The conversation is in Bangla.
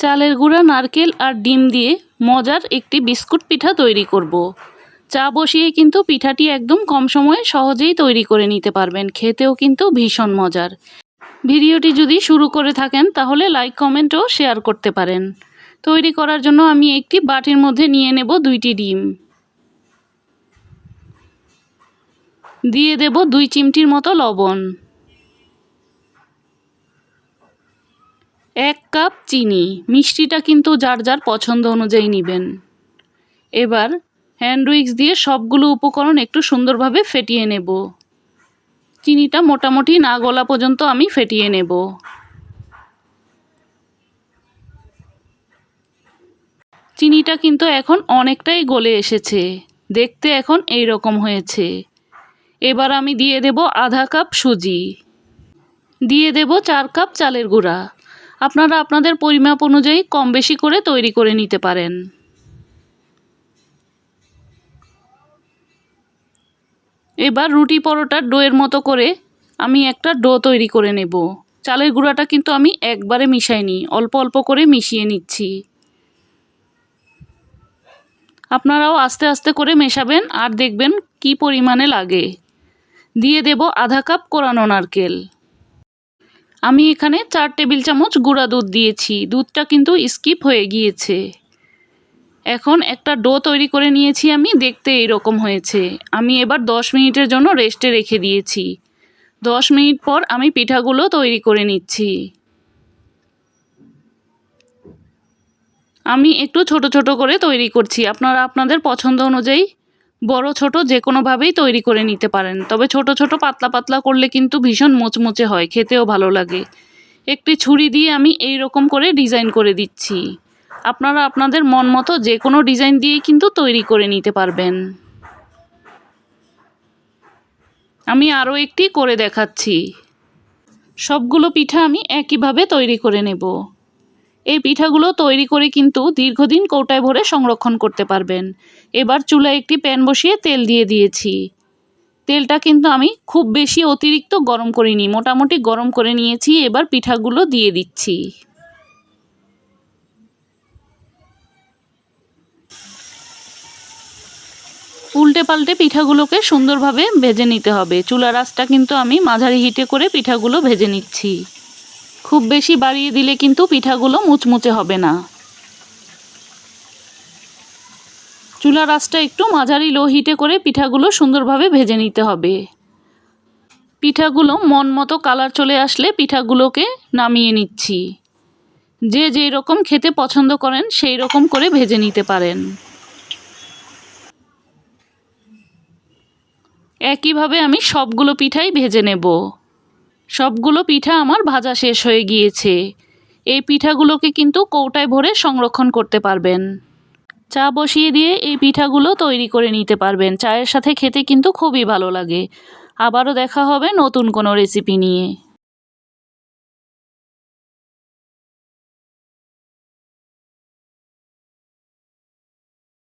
চালের গুঁড়া, নারকেল আর ডিম দিয়ে মজার একটি বিস্কুট পিঠা তৈরি করব। চা বসিয়ে কিন্তু পিঠাটি একদম কম সময়ে সহজেই তৈরি করে নিতে পারবেন, খেতেও কিন্তু ভীষণ মজার। ভিডিওটি যদি শুরু করে থাকেন তাহলে লাইক, কমেন্ট ও শেয়ার করতে পারেন। তৈরি করার জন্য আমি একটি বাটির মধ্যে নিয়ে নেব 2টি ডিম, দিয়ে দেব 2 চিমটির মতো লবণ, 1 কাপ চিনি। মিষ্টিটা কিন্তু যার যার পছন্দ অনুযায়ী নেবেন। এবার হ্যান্ড উইক্স দিয়ে সবগুলো উপকরণ একটু সুন্দরভাবে ফেটিয়ে নেব। চিনিটা মোটামুটি না গলা পর্যন্ত আমি ফেটিয়ে নেব। চিনিটা কিন্তু এখন অনেকটাই গলে এসেছে, দেখতে এখন এই রকম হয়েছে। এবার আমি দিয়ে দেব আধা কাপ সুজি, দিয়ে দেব 4 কাপ চালের গুঁড়া। আপনারা আপনাদের পরিমাপ অনুযায়ী কম বেশি করে তৈরি করে নিতে পারেন। এবার রুটি পরোটার ডোয়ের মতো করে আমি একটা ডো তৈরি করে নেব। চালের গুঁড়াটা কিন্তু আমি একবারে মিশাইনি, অল্প অল্প করে মিশিয়ে নিচ্ছি। আপনারাও আস্তে আস্তে করে মেশাবেন আর দেখবেন কি পরিমাণে লাগে। দিয়ে দেব আধা কাপ কোরানো নারকেল। আমি এখানে 4 টেবিল চামচ গুঁড়া দুধ দিয়েছি, দুধটা কিন্তু স্কিপ হয়ে গিয়েছে। এখন একটা ডো তৈরি করে নিয়েছি আমি, দেখতে এইরকম হয়েছে। আমি এবার 10 মিনিটের জন্য রেস্টে রেখে দিয়েছি। 10 মিনিট পর আমি পিঠাগুলো তৈরি করে নিচ্ছি। আমি একটু ছোট ছোট করে তৈরি করছি, আপনারা আপনাদের পছন্দ অনুযায়ী বড় ছোট যে কোনোভাবেই তৈরি করে নিতে পারেন। তবে ছোট ছোট পাতলা পাতলা করলে কিন্তু ভীষণ মুচমুচে হয়, খেতেও ভালো লাগে। একটি ছুরি দিয়ে আমি এই রকম করে ডিজাইন করে দিচ্ছি। আপনারা আপনাদের মন মতো যে কোনো ডিজাইন দিয়েই কিন্তু তৈরি করে নিতে পারবেন। আমি আরও একটি করে দেখাচ্ছি। সবগুলো পিঠা আমি একইভাবে তৈরি করে নেব। এই পিঠাগুলো তৈরি করে কিন্তু দীর্ঘদিন কৌটায় ভরে সংরক্ষণ করতে পারবেন। এবার চুলায় একটি প্যান বসিয়ে তেল দিয়ে দিয়েছি। তেলটা কিন্তু আমি খুব বেশি অতিরিক্ত গরম করিনি, মোটামুটি গরম করে নিয়েছি। এবার পিঠাগুলো দিয়ে দিচ্ছি। উল্টে পাল্টে পিঠাগুলোকে সুন্দরভাবে ভেজে নিতে হবে। চুলার আঁচটা কিন্তু আমি মাঝারি হিটে করে পিঠাগুলো ভেজে নিচ্ছি। খুব বেশি বাড়িয়ে দিলে কিন্তু পিঠাগুলো মুচমুচে হবে না। চুলার আঁচটা একটু মাঝারি লো হিটে করে পিঠাগুলো সুন্দরভাবে ভেজে নিতে হবে। পিঠাগুলো মন মতো কালার চলে আসলে পিঠাগুলোকে নামিয়ে নিচ্ছি। যে যেই রকম খেতে পছন্দ করেন সেই রকম করে ভেজে নিতে পারেন। একইভাবে আমি সবগুলো পিঠাই ভেজে নেব। সবগুলো পিঠা আমার ভাজা শেষ হয়ে গিয়েছে। এই পিঠাগুলোকে কিন্তু কৌটায় ভরে সংরক্ষণ করতে পারবেন। চা বসিয়ে দিয়ে এই পিঠাগুলো তৈরি করে নিতে পারবেন। চায়ের সাথে খেতে কিন্তু খুবই ভালো লাগে। আবারও দেখা হবে নতুন কোনো রেসিপি নিয়ে।